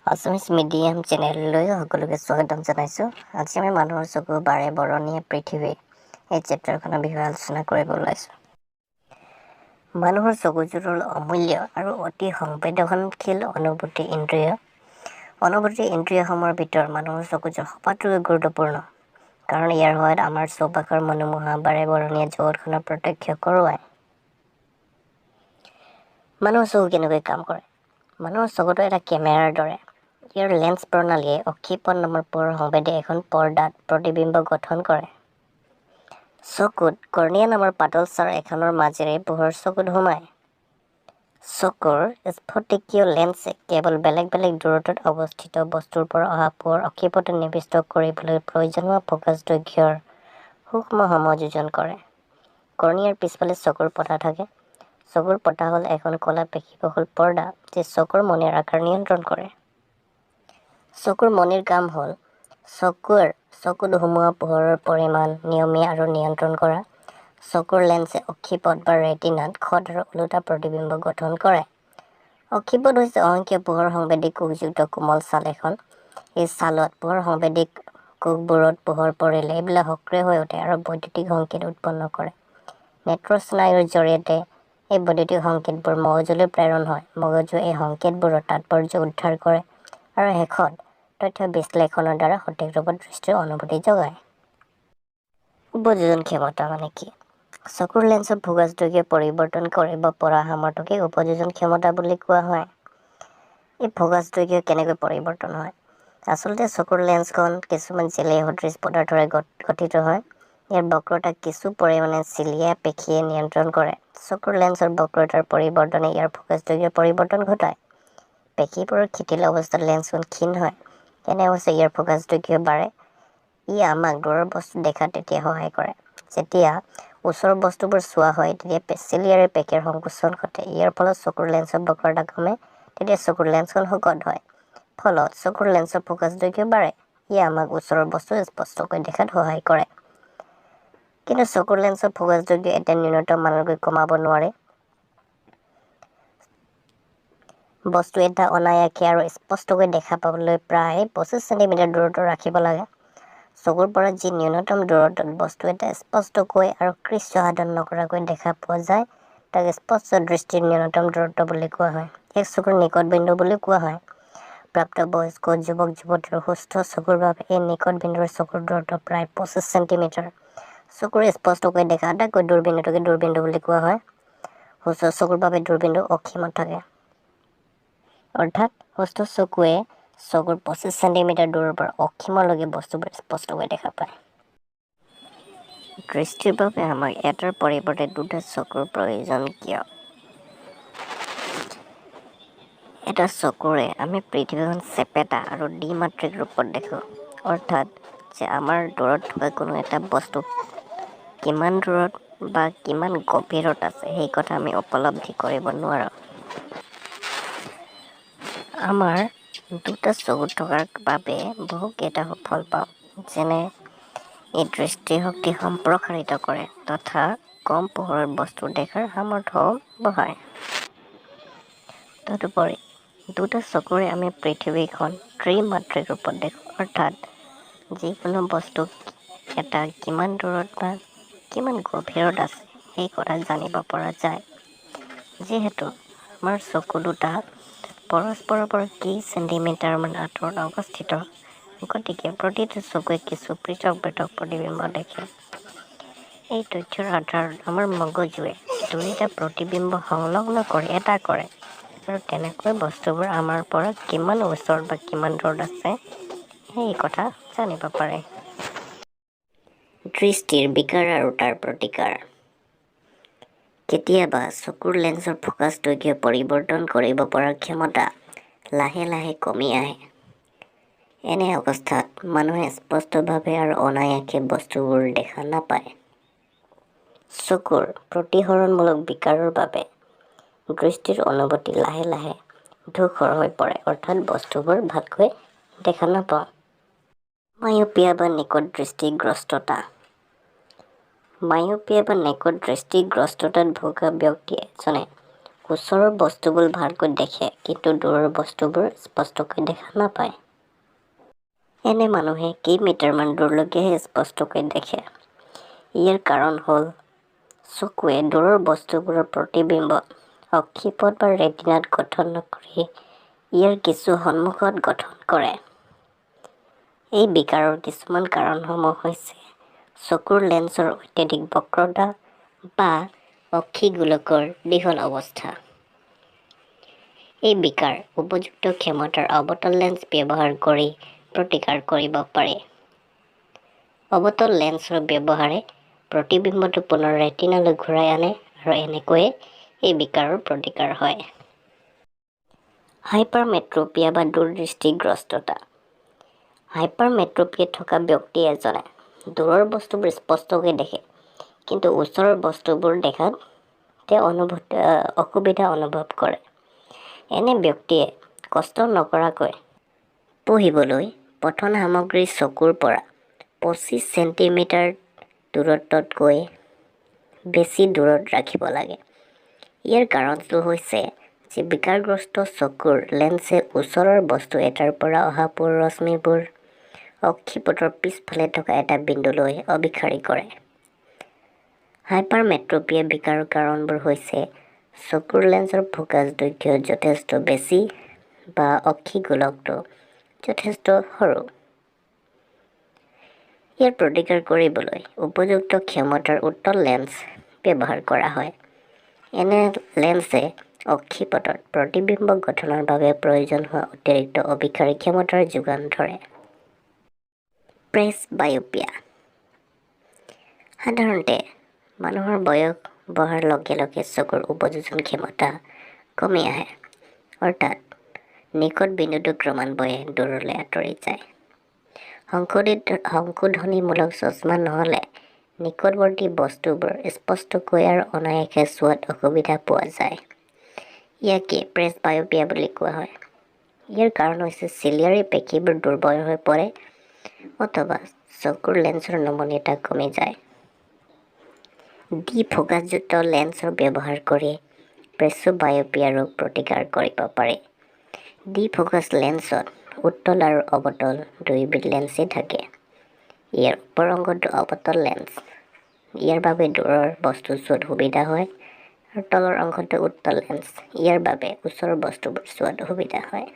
Assamese medium চেনেললৈ সকলোকে স্বাগতম জনাইছোঁ। আজি আমি মানুহৰ চকু বাৰে বৰণীয়া পৃথিৱী এই চেপ্টাৰখনৰ বিষয়ে আলোচনা কৰিব ওলাইছোঁ। মানুহৰ চকুযোৰ হ'ল অমূল্য আৰু অতি সংবেদনশীল অনুভূতি ইন্দ্ৰিয়। অনুভূতি ইন্দ্ৰিয়সমূহৰ ভিতৰত মানুহৰ চকুযোৰ সবাতোকৈ গুৰুত্বপূৰ্ণ, কাৰণ ইয়াৰ সহায়ত আমাৰ চৌপাশৰ মনোমোহা বাৰে বৰণীয়া জগতখনৰ প্ৰত্যক্ষ কৰোৱায়। মানুহৰ চকু কেনেকৈ কাম কৰে? মানুহৰ চকুটো এটা কেমেৰাৰ দৰে। ইয়াৰ লেন্স প্ৰণালীয়ে অক্ষিপট নামৰ পোহৰ সংবেদে এখন পৰ্দাত প্ৰতিবিম্ব গঠন কৰে। চকুত কৰ্ণিয়া নামৰ পাতল ছাৰ এখনৰ মাজেৰে পোহৰ চকুত সোমায়। চকুৰ স্ফটিকীয় লেন্সে কেৱল বেলেগ বেলেগ দূৰত্বত অৱস্থিত বস্তুৰ পৰা অহা পোহৰ অক্ষিপটত নিৱিষ্ট কৰিবলৈ প্ৰয়োজন হোৱা ফ'কাছ দৈৰ্ঘ্যৰ সূক্ষ্ম সমযোজন কৰে। কৰ্ণিয়াৰ পিছফালে চকুৰ পতা থাকে। চকুৰ পতা হ'ল এখন ক'লা পেশীবহুল পৰ্দা যি চকুৰ মণিৰ আকাৰ নিয়ন্ত্ৰণ কৰে। চকুৰ মণিৰ কাম হ'ল চকুত সোমোৱা পোহৰৰ পৰিমাণ নিয়মীয়া আৰু নিয়ন্ত্ৰণ কৰা। চকুৰ লেন্সে অক্ষিপট বা ৰেটিনাত খড আৰু ওলোটা প্ৰতিবিম্ব গঠন কৰে। অক্ষিপট হৈছে অসংখ্য পোহৰ সংবেদী কোষযুক্ত কোমল ছাল এখন। এই ছালত পোহৰ সংবেদী কোষবোৰত পোহৰ পৰিলে এইবিলাক সক্ৰিয় হৈ উঠে আৰু বৈদ্যুতিক সংকেত উৎপন্ন কৰে। নেত্ৰস্নায়ুৰ জৰিয়তে এই বৈদ্যুতিক সংকেতবোৰ মগজুলৈ প্ৰেৰণ হয়। মগজুৱে এই সংকেতবোৰৰ তাৎপৰ্য উদ্ধাৰ কৰে আৰু শেষত তথ্য বিশ্লেষণৰ দ্বাৰা সঠিক ৰূপত দৃষ্টিৰ অনুভূতি যোগায়। উপযোজন ক্ষমতা মানে কি? চকুৰ লেন্সৰ ফ'কাছ দৈৰ্ঘ্য পৰিৱৰ্তন কৰিব পৰা সামৰ্থ্যকে উপযোজন ক্ষমতা বুলি কোৱা হয়। এই ফ'কাছ দৈৰ্ঘ্য কেনেকৈ পৰিৱৰ্তন হয়? আচলতে চকুৰ লেন্সখন কিছুমান জেলি সদৃশ পদাৰ্থৰে গঠিত হয়। ইয়াৰ বক্ৰতা কিছু পৰিমাণে চিলিয়া পেশীয়ে নিয়ন্ত্ৰণ কৰে। চকুৰ লেন্সৰ বক্ৰতাৰ পৰিৱৰ্তনে ইয়াৰ ফ'কাছ দৈৰ্ঘ্যৰ পৰিৱৰ্তন ঘটায়। পেশীবোৰৰ শিথিল অৱস্থাত লেন্সখন ক্ষীণ হয়। এনে অৱস্থাত ইয়াৰ ফ'কাছ দৈৰ্ঘ্য বাঢ়ে। ই আমাক দূৰৰ বস্তু দেখাত তেতিয়া সহায় কৰে। যেতিয়া ওচৰৰ বস্তুবোৰ চোৱা হয় তেতিয়া চিলিয়াৰী পেশীৰ সংকোচন ঘটে। ইয়াৰ ফলত চকুৰ লেন্সৰ বক্ৰতা কমে। তেতিয়া চকুৰ লেন্সখন শকত হয়। ফলত চকুৰ লেন্সৰ ফ'কাছ দৈৰ্ঘ্য বাঢ়ে। ই আমাক ওচৰৰ বস্তু স্পষ্টকৈ দেখাত সহায় কৰে। কিন্তু চকুৰ লেন্সৰ ফ'কাছ দৈৰ্ঘ্য এটা ন্যূনতম মানলৈ কমাব নোৱাৰে। বস্তু এটা অনায়াসে আৰু স্পষ্টকৈ দেখা পাবলৈ প্ৰায় 25 চেণ্টিমিটাৰ দূৰত্ব ৰাখিব লাগে। চকুৰ পৰা যি ন্যূনতম দূৰত্বত বস্তু এটা স্পষ্টকৈ আৰু কৃচ্ছসাধন নকৰাকৈ দেখা পোৱা যায় তাক স্পষ্ট দৃষ্টিৰ ন্যূনতম দূৰত্ব বুলি কোৱা হয়। ইয়াক চকুৰ নিকট বিন্দু বুলি কোৱা হয়। প্ৰাপ্তবয়স্ক যুৱক-যুৱতীৰ সুস্থ চকুৰ বাবে এই নিকট বিন্দুৰ চকুৰ দূৰত্ব প্ৰায় 25 চেণ্টিমিটাৰ। চকুৰ স্পষ্টকৈ দেখা আটাইতকৈ দূৰবিন্দুটোকে দূৰবিন্দু বুলি কোৱা হয়। সুস্থ চকুৰ বাবে দূৰবিন্দু অসীমত থাকে। অৰ্থাৎ সুস্থ চকুৱে চকুৰ 25 চেণ্টিমিটাৰ দূৰৰ পৰা অসীমলৈকে বস্তুবোৰ স্পষ্টকৈ দেখা পায়। দৃষ্টিৰ বাবে আমাক এটাৰ পৰিৱৰ্তে দুটা চকুৰ প্ৰয়োজন কিয়? এটা চকুৰে আমি পৃথিৱীখন চেপেটা আৰু দ্বিমাত্ৰিক ৰূপত দেখোঁ। অৰ্থাৎ যে আমাৰ দূৰত থকা কোনো এটা বস্তু কিমান দূৰত বা কিমান গভীৰত আছে সেই কথা আমি উপলব্ধি কৰিব নোৱাৰোঁ। আমাৰ দুটা চকু থকাৰ বাবে বহুকেইটা সুফল পাওঁ। যেনে ই দৃষ্টিশক্তি সম্প্ৰসাৰিত কৰে তথা কম পোহৰত বস্তু দেখাৰ সামৰ্থ্যও বঢ়ায়। তদুপৰি দুটা চকুৰে আমি পৃথিৱীখন ত্ৰিমাত্ৰিক ৰূপত দেখোঁ। অৰ্থাৎ যিকোনো বস্তু এটা কিমান দূৰত বা কিমান গভীৰত আছে সেই কথা জানিব পৰা যায়। যিহেতু আমাৰ চকু দুটা পৰস্পৰৰ পৰা কেই চেণ্টিমিটাৰমান আঁতৰত অৱস্থিত, গতিকে প্ৰতিটো চকুৱে কিছু পৃথক পৃথক প্ৰতিবিম্ব দেখে। এই তথ্যৰ আধাৰত আমাৰ মগজুৱে দুয়োটা প্ৰতিবিম্ব সংলগ্ন কৰি এটা কৰে আৰু তেনেকৈ বস্তুবোৰ আমাৰ পৰা কিমান ওচৰত বা কিমান দূৰত আছে সেই কথা জানিব পাৰে। দৃষ্টিৰ বিকাৰ আৰু তাৰ প্ৰতিকাৰ। কেতিয়াবা চকুৰ লেন্সৰ ফ'কাছ দৈৰ্ঘ্য পৰিৱৰ্তন কৰিব পৰা ক্ষমতা লাহে লাহে কমি আহে। এনে অৱস্থাত মানুহে স্পষ্টভাৱে আৰু অনায়াসে বস্তুবোৰ দেখা নাপায়। চকুৰ প্ৰতিসৰণমূলক বিকাৰৰ বাবে দৃষ্টিৰ অনুভূতি লাহে লাহে ধূসৰ হৈ পৰে, অৰ্থাৎ বস্তুবোৰ ভালকৈ দেখা নাপাওঁ। মায়োপিয়া বা নিকট দৃষ্টিগ্ৰস্ততা। মায়োপিয়া বা নিকট দৃষ্টিগ্ৰস্ততাত ভোগা ব্যক্তি এজনে ওচৰৰ বস্তুবোৰ ভালকৈ দেখে কিন্তু দূৰৰ বস্তুবোৰ স্পষ্টকৈ দেখা নাপায়। এনে মানুহে কেইমিটাৰমান দূৰলৈকেহে স্পষ্টকৈ দেখে। ইয়াৰ কাৰণ হ'ল চকুৱে দূৰৰ বস্তুবোৰৰ প্ৰতিবিম্ব অক্ষিপট বা ৰেটিনাত গঠন নকৰি ইয়াৰ কিছু সন্মুখত গঠন কৰে। এই বিকাৰৰ কিছুমান কাৰণসমূহ হৈছে চকুৰ লেন্সৰ অত্যাধিক বক্ৰতা বা অক্ষিগোলকৰ দীঘল অৱস্থা। এই বিকাৰ উপযুক্ত ক্ষমতাৰ অৱতল লেন্স ব্যৱহাৰ কৰি প্ৰতিকাৰ কৰিব পাৰি। অৱতল লেন্সৰ ব্যৱহাৰে প্ৰতিবিম্বটো পুনৰ ৰেটিনালৈ ঘূৰাই আনে আৰু এনেকৈয়ে এই বিকাৰৰ প্ৰতিকাৰ হয়। হাইপাৰমেট্ৰপিয়া বা দূৰদৃষ্টিগ্ৰস্ততা। হাইপাৰমেট্ৰপিয়া থকা ব্যক্তি এজনে দূৰৰ বস্তুবোৰ স্পষ্টকৈ দেখে কিন্তু ওচৰৰ বস্তুবোৰ দেখাত তেওঁ অসুবিধা অনুভৱ কৰে। এনে ব্যক্তিয়ে কষ্ট নকৰাকৈ পঢ়িবলৈ পঠন সামগ্ৰী চকুৰ পৰা 25 চেণ্টিমিটাৰ দূৰত্বতকৈ বেছি দূৰত ৰাখিব লাগে। ইয়াৰ কাৰণটো হৈছে যে বিকাৰগ্ৰস্ত চকুৰ লেন্সে ওচৰৰ বস্তু এটাৰ পৰা অহা পোহৰ ৰশ্মিবোৰ অক্ষিপটৰ পিছফালে থকা এটা বিন্দুলৈ অভিসাৰী কৰে। হাইপাৰমেট্ৰপিয়া বিকাৰৰ কাৰণবোৰ হৈছে চকুৰ লেন্সৰ ফোকাছ দৈৰ্ঘ্য যথেষ্ট বেছি বা অক্ষিগোলকটো যথেষ্ট সৰু। ইয়াৰ প্ৰতিকাৰ কৰিবলৈ উপযুক্ত ক্ষমতাৰ উত্তল লেন্স ব্যৱহাৰ কৰা হয়। এনে লেন্সে অক্ষিপটত প্ৰতিবিম্ব গঠনৰ বাবে প্ৰয়োজন হোৱা অতিৰিক্ত অভিসাৰী ক্ষমতাৰ যোগান ধৰে। প্ৰেছবায়োপিয়া। সাধাৰণতে মানুহৰ বয়স বঢ়াৰ লগে লগে চকুৰ উপযোজন ক্ষমতা কমি আহে, অৰ্থাৎ নিকট বিন্দুটো ক্ৰমান্বয়ে দূৰলৈ আঁতৰি যায়। সংশোধনীমূলক চশমা নহ'লে নিকটৱৰ্তী বস্তুবোৰ স্পষ্টকৈ আৰু অনায়াসে চোৱাত অসুবিধা পোৱা যায়। ইয়াকে প্ৰেছবায়োপিয়া বুলি কোৱা হয়। ইয়াৰ কাৰণ হৈছে চিলিয়াৰী পেশীবোৰ দুৰ্বল হৈ পৰে অথবা চকুৰ লেন্সৰ নমনীয়তা কমি যায়। ডি-ফ'কাছযুক্ত লেন্সৰ ব্যৱহাৰ কৰি প্ৰেছবায়োপিয়া ৰোগ প্ৰতিকাৰ কৰিব পাৰি। ডি-ফ'কাছ লেন্সত উত্তল আৰু অৱতল দুয়োবিধ লেন্সেই থাকে। ইয়াৰ ওপৰৰ অংশটো অৱতল লেন্স। ইয়াৰ বাবে দূৰৰ বস্তু চোৱাত সুবিধা হয় আৰু তলৰ অংশটো উত্তল লেন্স। ইয়াৰ বাবে ওচৰৰ বস্তুবোৰ চোৱাত সুবিধা হয়।